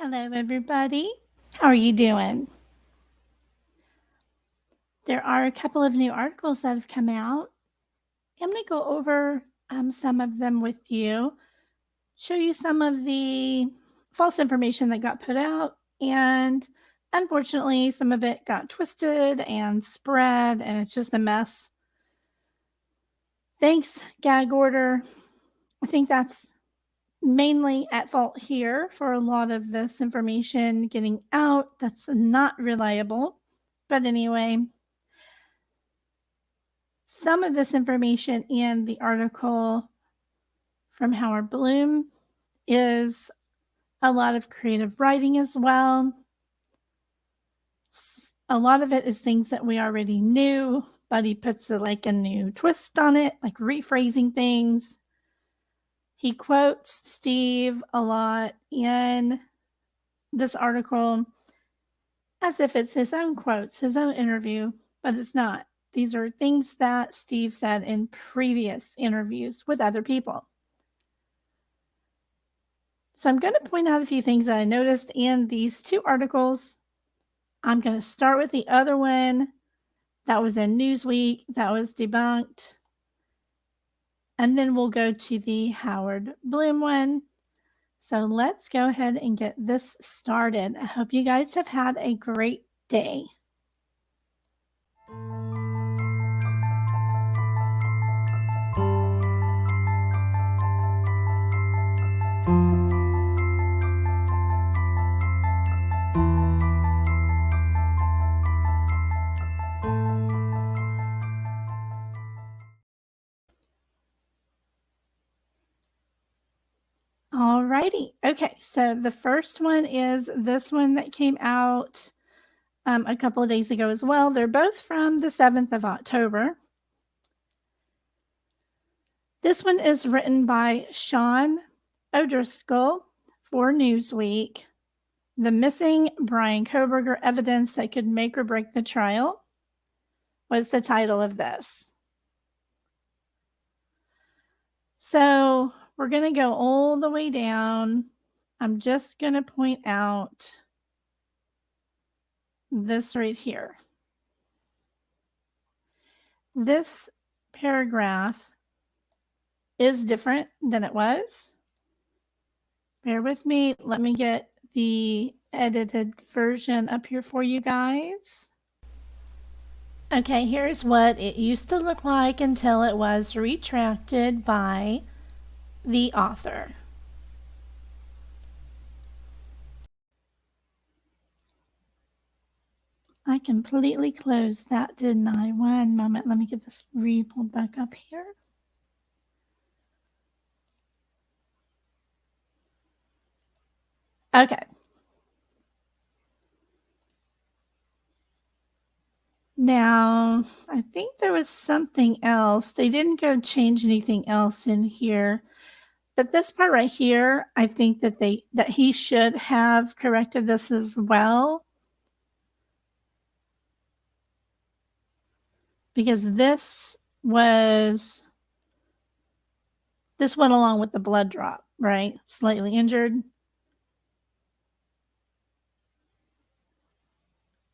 Hello, everybody. How are you doing? There are a couple of new articles that have come out. I'm going to go over some of them with you, show you some of the false information that got put out, and unfortunately, some of it got twisted and spread, and it's just a mess. Thanks, gag order. I think that's mainly at fault here for a lot of this information getting out that's not reliable. But anyway, some of this information in the article from Howard Blum is a lot of creative writing as well. A lot of it is things that we already knew, but he puts like a new twist on it, like rephrasing things. He quotes Steve a lot in this article as if it's his own quotes, his own interview, but it's not. These are things that Steve said in previous interviews with other people. So I'm going to point out a few things that I noticed in these two articles. I'm going to start with the other one that was in Newsweek that was debunked. And then we'll go to the Howard Blum one. So let's go ahead and get this started. I hope you guys have had a great day. Alrighty. Okay, so the first one is this one that came out a couple of days ago as well. They're both from the 7th of October. This one is written by Sean O'Driscoll for Newsweek. The Missing Brian Kohberger Evidence That Could Make or Break the Trial was the title of this. So we're going to go all the way down. I'm just going to point out this right here. This paragraph is different than it was. Bear with me. Let me get the edited version up here for you guys. Okay, here's what it used to look like until it was retracted by the author. I completely closed that, didn't I? One moment. Let me get this pulled back up here. Okay. Now, I think there was something else. They didn't go change anything else in here. But this part right here, I think that he should have corrected this as well. Because this went along with the blood drop, right? Slightly injured.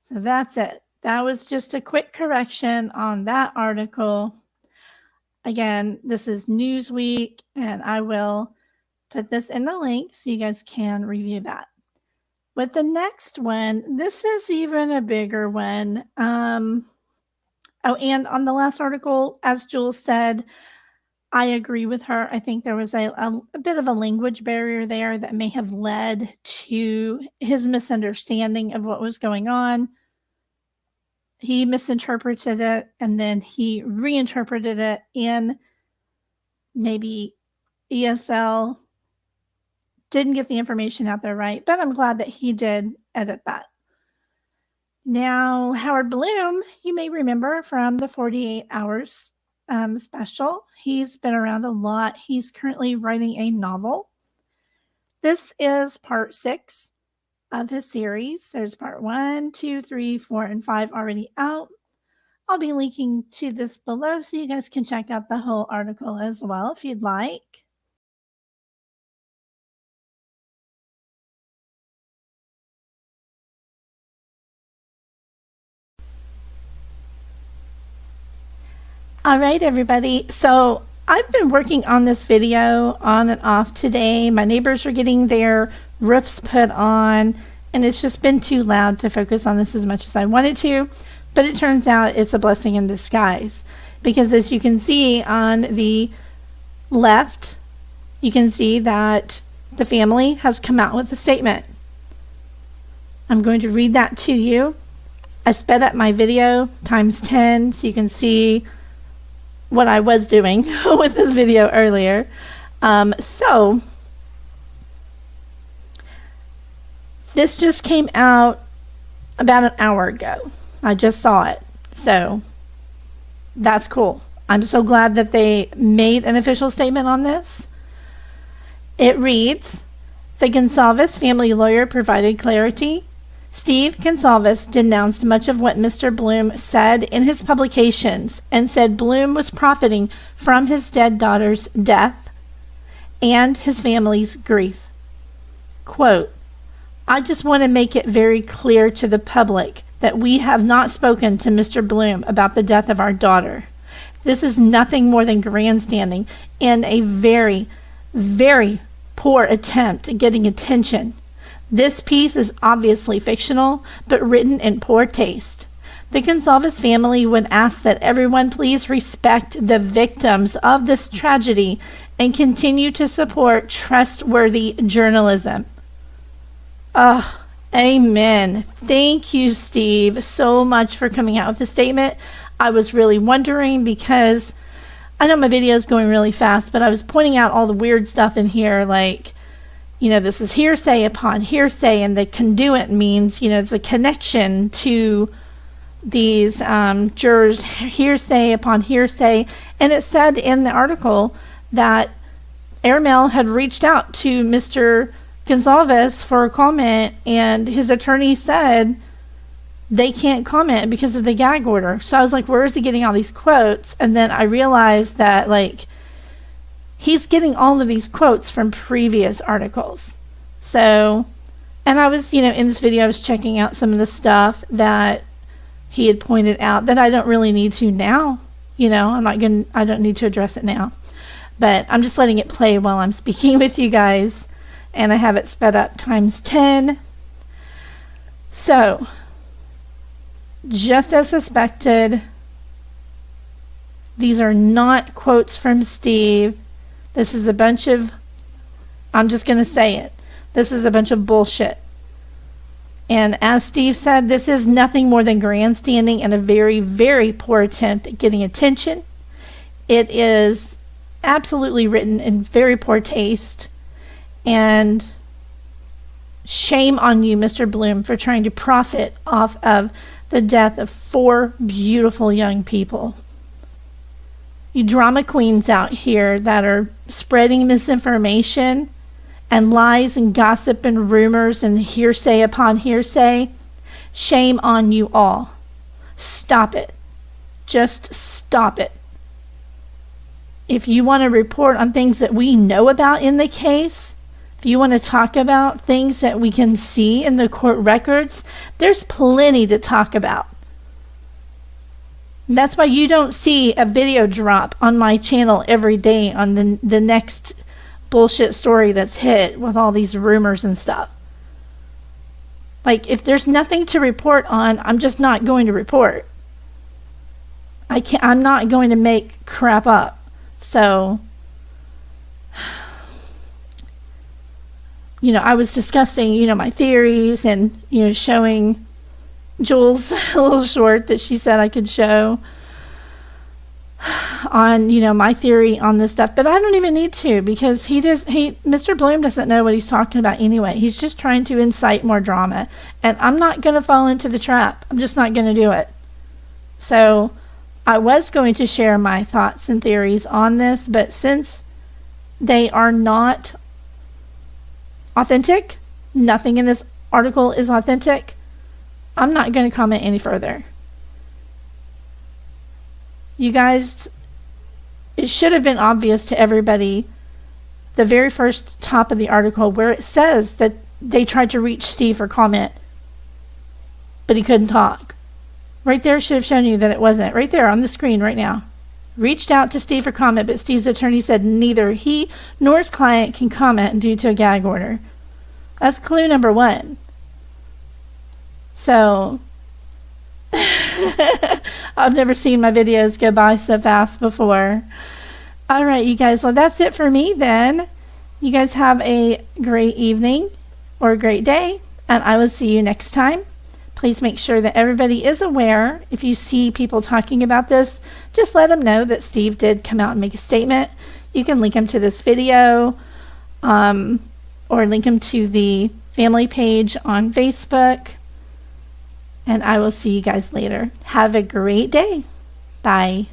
So that's it. That was just a quick correction on that article. Again, this is Newsweek, and I will put this in the link so you guys can review that. With the next one, this is even a bigger one. Oh, and on the last article, as Jules said, I agree with her. I think there was a bit of a language barrier there that may have led to his misunderstanding of what was going on. He misinterpreted it, and then he reinterpreted it in maybe ESL. Didn't get the information out there right, but I'm glad that he did edit that. Now, Howard Blum, you may remember from the 48 Hours special. He's been around a lot. He's currently writing a novel. This is part 6 of his series. There's part 1, 2, 3, 4, and 5 already out. I'll be linking to this below so you guys can check out the whole article as well if you'd like. All right, everybody. So I've been working on this video on and off today. My neighbors are getting their roofs put on, and it's just been too loud to focus on this as much as I wanted to. But it turns out it's a blessing in disguise, because as you can see on the left, you can see that the family has come out with a statement. I'm going to read that to you. I sped up my video times 10 so you can see what I was doing with this video earlier. So this just came out about an hour ago. I just saw it. So that's cool. I'm so glad that they made an official statement on this. It reads, the Goncalves family lawyer provided clarity. Steve Goncalves denounced much of what Mr. Blum said in his publications and said Blum was profiting from his dead daughter's death and his family's grief. Quote, I just want to make it very clear to the public that we have not spoken to Mr. Blum about the death of our daughter. This is nothing more than grandstanding and a very, very poor attempt at getting attention. This piece is obviously fictional, but written in poor taste. The Goncalves family would ask that everyone please respect the victims of this tragedy and continue to support trustworthy journalism. Amen. Thank you, Steve, so much for coming out with the statement. I was really wondering, because I know my video is going really fast, but I was pointing out all the weird stuff in here, like, you know, this is hearsay upon hearsay, and the conduit means, you know, it's a connection to these jurors, hearsay upon hearsay. And it said in the article that AirMail had reached out to Mr. Goncalves for a comment, and his attorney said they can't comment because of the gag order. So I was like, where is he getting all these quotes? And then I realized that, like, he's getting all of these quotes from previous articles. So, and I was, you know, in this video, I was checking out some of the stuff that he had pointed out that I don't really need to now. You know, I don't need to address it now. But I'm just letting it play while I'm speaking with you guys. And I have it sped up times 10. So, just as suspected, these are not quotes from Steve. This is a bunch of, I'm just going to say it, this is a bunch of bullshit. And as Steve said, this is nothing more than grandstanding and a very, very poor attempt at getting attention. It is absolutely written in very poor taste. And shame on you, Mr. Blum, for trying to profit off of the death of 4 beautiful young people. You drama queens out here that are spreading misinformation and lies and gossip and rumors and hearsay upon hearsay, shame on you all. Stop it. Just stop it. If you want to report on things that we know about in the case, if you want to talk about things that we can see in the court records, there's plenty to talk about. That's why you don't see a video drop on my channel every day on the next bullshit story that's hit with all these rumors and stuff. Like, if there's nothing to report on, I'm just not going to report. I'm not going to make crap up. So, you know, I was discussing, you know, my theories and, you know, showing Jules a little short that she said I could show on, you know, my theory on this stuff, but I don't even need to, because Mr. Blum doesn't know what he's talking about anyway. He's just trying to incite more drama, and I'm not going to fall into the trap. I'm just not going to do it. So I was going to share my thoughts and theories on this, but since they are not authentic, nothing in this article is authentic, I'm not going to comment any further. You guys, it should have been obvious to everybody, the very first top of the article, where it says that they tried to reach Steve for comment, but he couldn't talk. Right there should have shown you that it wasn't. Right there on the screen right now. reached out to Steve for comment, but Steve's attorney said neither he nor his client can comment due to a gag order. That's clue number 1. So, I've never seen my videos go by so fast before. All right, you guys. Well, that's it for me then. You guys have a great evening or a great day, and I will see you next time. Please make sure that everybody is aware. If you see people talking about this, just let them know that Steve did come out and make a statement. You can link them to this video or link them to the family page on Facebook. And I will see you guys later. Have a great day. Bye.